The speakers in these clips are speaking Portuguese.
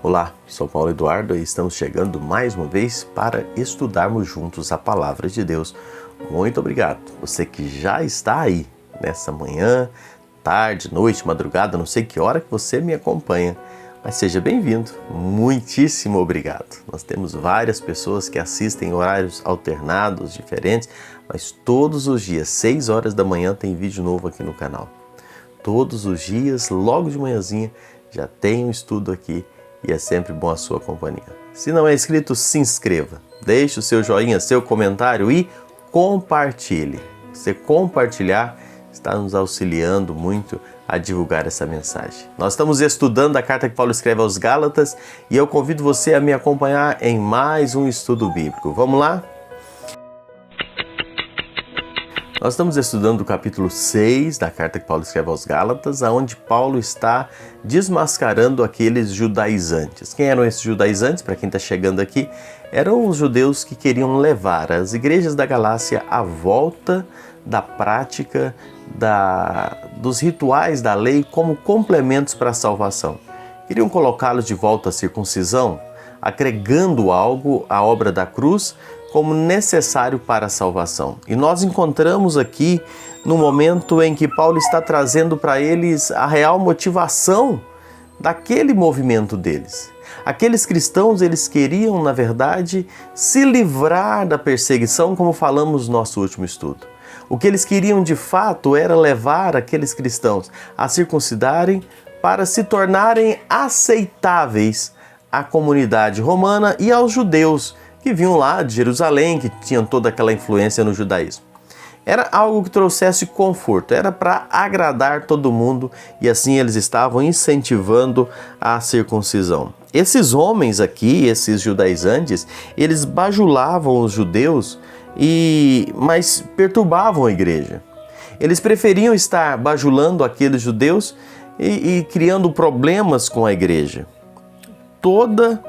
Olá, sou Paulo Eduardo e estamos chegando mais uma vez para estudarmos juntos a Palavra de Deus. Muito obrigado, você que já está aí nessa manhã, tarde, noite, madrugada, não sei que hora que você me acompanha, mas seja bem-vindo, muitíssimo obrigado. Nós temos várias pessoas que assistem em horários alternados, diferentes, mas todos os dias, 6 horas da manhã, tem vídeo novo aqui no canal. Todos os dias, logo de manhãzinha, já tem um estudo aqui. E é sempre bom a sua companhia. Se não é inscrito, se inscreva, deixe o seu joinha, seu comentário e compartilhe. Você compartilhar está nos auxiliando muito a divulgar essa mensagem. Nós estamos estudando a carta que Paulo escreve aos Gálatas e eu convido você a me acompanhar em mais um estudo bíblico. Vamos lá? Nós estamos estudando o capítulo 6 da carta que Paulo escreve aos Gálatas, onde Paulo está desmascarando aqueles judaizantes. Quem eram esses judaizantes? Para quem está chegando aqui, eram os judeus que queriam levar as igrejas da Galácia à volta da prática dos rituais da lei como complementos para a salvação. Queriam colocá-los de volta à circuncisão, agregando algo à obra da cruz, como necessário para a salvação. E nós encontramos aqui no momento em que Paulo está trazendo para eles a real motivação daquele movimento deles. Aqueles cristãos, eles queriam, na verdade, se livrar da perseguição, como falamos no nosso último estudo. O que eles queriam de fato era levar aqueles cristãos a circuncidarem para se tornarem aceitáveis à comunidade romana e aos judeus, que vinham lá de Jerusalém, que tinham toda aquela influência no judaísmo. Era algo que trouxesse conforto, era para agradar todo mundo e assim eles estavam incentivando a circuncisão. Esses homens aqui, esses judaizantes, eles bajulavam os judeus, mas perturbavam a igreja. Eles preferiam estar bajulando aqueles judeus e criando problemas com a igreja. Toda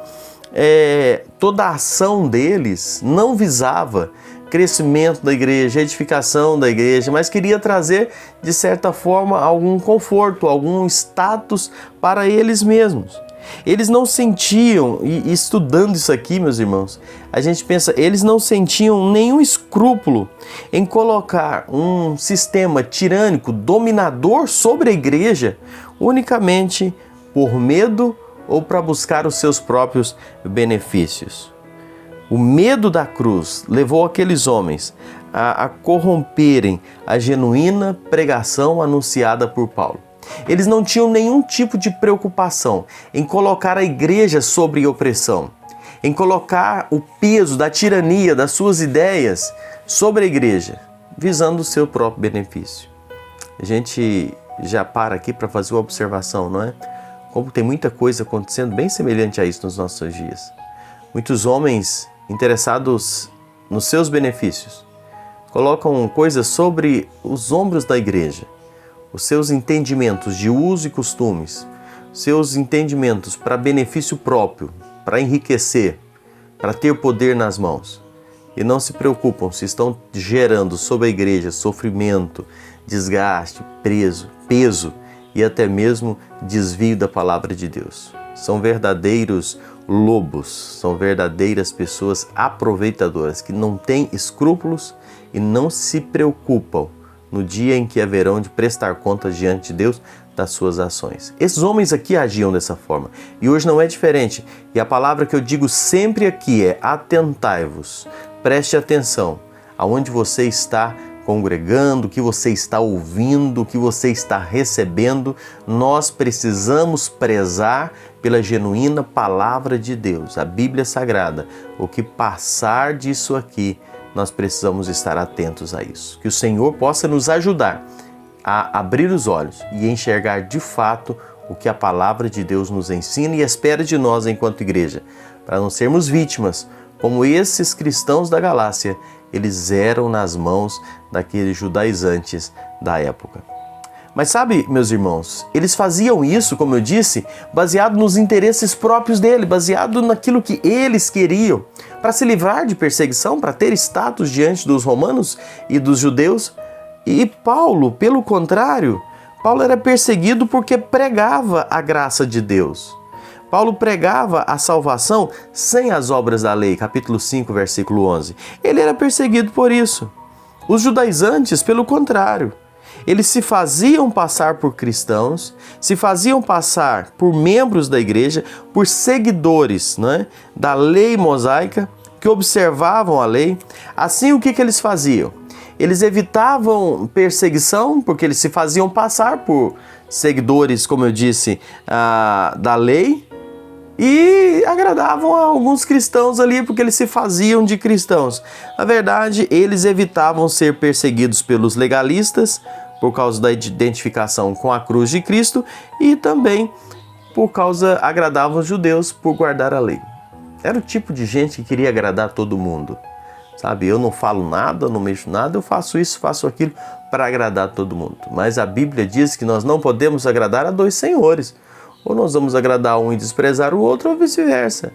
a ação deles não visava crescimento da igreja, edificação da igreja, mas queria trazer, de certa forma, algum conforto, algum status para eles mesmos. Eles não sentiam, e estudando isso aqui, meus irmãos, a gente pensa, eles não sentiam nenhum escrúpulo em colocar um sistema tirânico, dominador sobre a igreja, unicamente por medo ou para buscar os seus próprios benefícios. O medo da cruz levou aqueles homens a corromperem a genuína pregação anunciada por Paulo. Eles não tinham nenhum tipo de preocupação em colocar a igreja sob opressão, em colocar o peso da tirania das suas ideias sobre a igreja, visando o seu próprio benefício. A gente já para aqui para fazer uma observação, não é? Como tem muita coisa acontecendo bem semelhante a isso nos nossos dias. Muitos homens interessados nos seus benefícios colocam coisas sobre os ombros da igreja, os seus entendimentos de uso e costumes, seus entendimentos para benefício próprio, para enriquecer, para ter poder nas mãos. E não se preocupam se estão gerando sobre a igreja sofrimento, desgaste, peso e até mesmo desvio da palavra de Deus. São verdadeiros lobos, são verdadeiras pessoas aproveitadoras que não têm escrúpulos e não se preocupam no dia em que haverão de prestar contas diante de Deus das suas ações. Esses homens aqui agiam dessa forma e hoje não é diferente. E a palavra que eu digo sempre aqui é: atentai-vos, preste atenção aonde você está congregando, o que você está ouvindo, o que você está recebendo. Nós precisamos prezar pela genuína palavra de Deus, a Bíblia Sagrada. O que passar disso aqui, nós precisamos estar atentos a isso. Que o Senhor possa nos ajudar a abrir os olhos e enxergar de fato o que a palavra de Deus nos ensina e espera de nós enquanto igreja, para não sermos vítimas, como esses cristãos da Galácia, eles eram nas mãos daqueles judaizantes da época. Mas sabe, meus irmãos, eles faziam isso, como eu disse, baseado nos interesses próprios dele, baseado naquilo que eles queriam, para se livrar de perseguição, para ter status diante dos romanos e dos judeus. E Paulo, pelo contrário, Paulo era perseguido porque pregava a graça de Deus. Paulo pregava a salvação sem as obras da lei, capítulo 5, versículo 11. Ele era perseguido por isso. Os judaizantes, pelo contrário, eles se faziam passar por cristãos, se faziam passar por membros da igreja, por seguidores, né, da lei mosaica, que observavam a lei. Assim, o que eles faziam? Eles evitavam perseguição, porque eles se faziam passar por seguidores, como eu disse, da lei, e agradavam a alguns cristãos ali, porque eles se faziam de cristãos. Na verdade, eles evitavam ser perseguidos pelos legalistas, por causa da identificação com a cruz de Cristo, e também agradavam os judeus por guardar a lei. Era o tipo de gente que queria agradar todo mundo. Sabe, eu não falo nada, eu não mexo nada, eu faço isso, faço aquilo para agradar todo mundo. Mas a Bíblia diz que nós não podemos agradar a dois senhores. Ou nós vamos agradar um e desprezar o outro, ou vice-versa.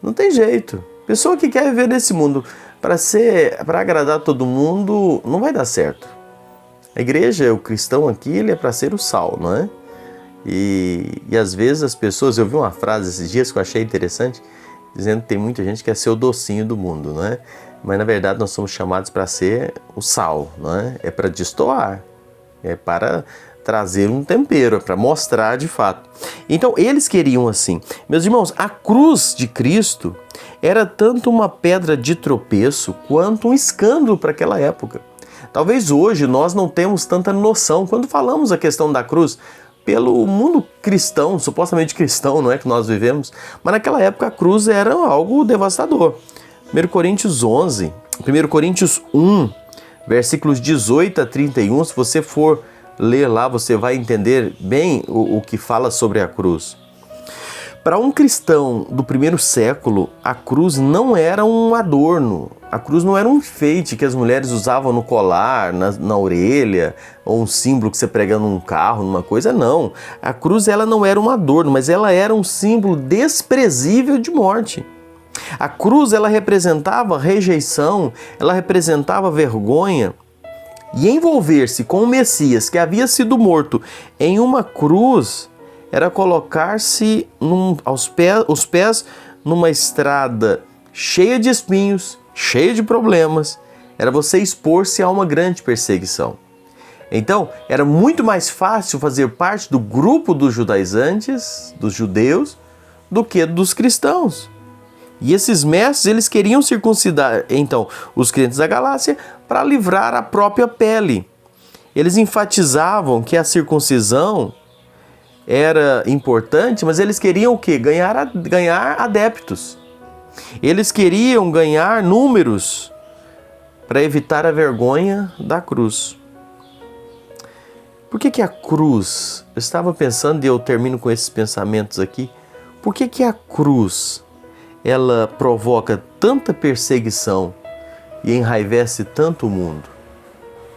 Não tem jeito. Pessoa que quer viver nesse mundo para agradar todo mundo, não vai dar certo. A igreja, o cristão aqui, ele é para ser o sal, não é? E às vezes as pessoas, eu vi uma frase esses dias que eu achei interessante, dizendo que tem muita gente que quer ser o docinho do mundo, não é? Mas na verdade nós somos chamados para ser o sal, não é? É para destoar, é para trazer um tempero, é para mostrar de fato. Então eles queriam assim. Meus irmãos, a cruz de Cristo era tanto uma pedra de tropeço quanto um escândalo para aquela época. Talvez hoje nós não temos tanta noção quando falamos a questão da cruz pelo mundo cristão, supostamente cristão, não é que nós vivemos, mas naquela época a cruz era algo devastador. 1 Coríntios 1, versículos 18 a 31, se você for ler lá, você vai entender bem o que fala sobre a cruz. Para um cristão do primeiro século, a cruz não era um adorno, a cruz não era um enfeite que as mulheres usavam no colar, na orelha, ou um símbolo que você prega num carro, numa coisa, não. A cruz ela não era um adorno, mas ela era um símbolo desprezível de morte. A cruz ela representava rejeição, ela representava vergonha. E envolver-se com o Messias que havia sido morto em uma cruz era colocar-se os pés numa estrada cheia de espinhos, cheia de problemas. Era você expor-se a uma grande perseguição. Então, era muito mais fácil fazer parte do grupo dos judaizantes, dos judeus, do que dos cristãos. E esses mestres, eles queriam circuncidar, então, os crentes da Galácia para livrar a própria pele. Eles enfatizavam que a circuncisão era importante, mas eles queriam o quê? Ganhar adeptos. Eles queriam ganhar números para evitar a vergonha da cruz. Por que a cruz? Eu estava pensando, e eu termino com esses pensamentos aqui. Por que a cruz ela provoca tanta perseguição e enraivece tanto o mundo?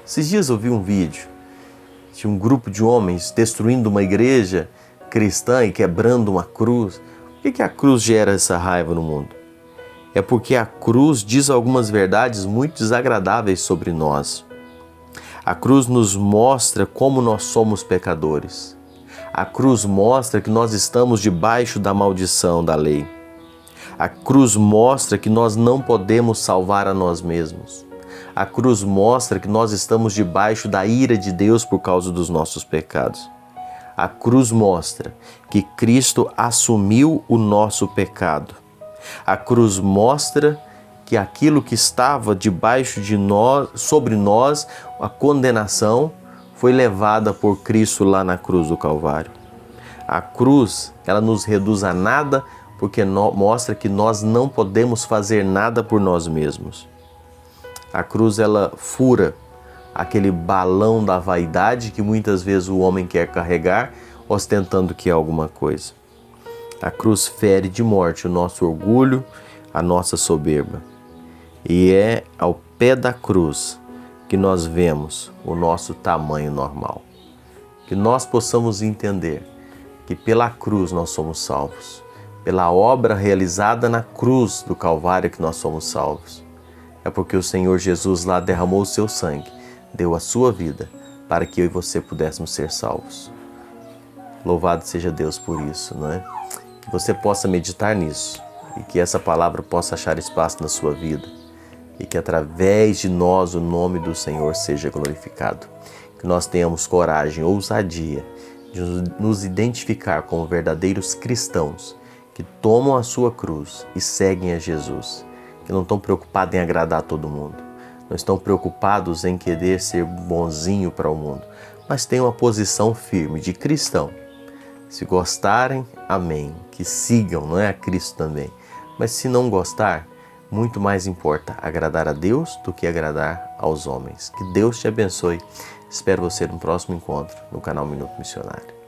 Esses dias eu vi um vídeo de um grupo de homens destruindo uma igreja cristã e quebrando uma cruz. Por que a cruz gera essa raiva no mundo? É porque a cruz diz algumas verdades muito desagradáveis sobre nós. A cruz nos mostra como nós somos pecadores. A cruz mostra que nós estamos debaixo da maldição da lei. A cruz mostra que nós não podemos salvar a nós mesmos. A cruz mostra que nós estamos debaixo da ira de Deus por causa dos nossos pecados. A cruz mostra que Cristo assumiu o nosso pecado. A cruz mostra que aquilo que estava debaixo de nós, sobre nós, a condenação, foi levada por Cristo lá na cruz do Calvário. A cruz, ela nos reduz a nada porque mostra que nós não podemos fazer nada por nós mesmos. A cruz, ela fura aquele balão da vaidade que muitas vezes o homem quer carregar, ostentando que é alguma coisa. A cruz fere de morte o nosso orgulho, a nossa soberba. E é ao pé da cruz que nós vemos o nosso tamanho normal. Que nós possamos entender que pela cruz nós somos salvos. Pela obra realizada na cruz do Calvário que nós somos salvos. É porque o Senhor Jesus lá derramou o seu sangue, deu a sua vida, para que eu e você pudéssemos ser salvos. Louvado seja Deus por isso, não é? Que você possa meditar nisso e que essa palavra possa achar espaço na sua vida e que através de nós o nome do Senhor seja glorificado. Que nós tenhamos coragem, ousadia de nos identificar como verdadeiros cristãos que tomam a sua cruz e seguem a Jesus, que não estão preocupados em agradar a todo mundo, não estão preocupados em querer ser bonzinho para o mundo, mas têm uma posição firme de cristão. Se gostarem, amém, que sigam, não é, a Cristo também. Mas se não gostar, muito mais importa agradar a Deus do que agradar aos homens. Que Deus te abençoe. Espero você no próximo encontro no canal Minuto Missionário.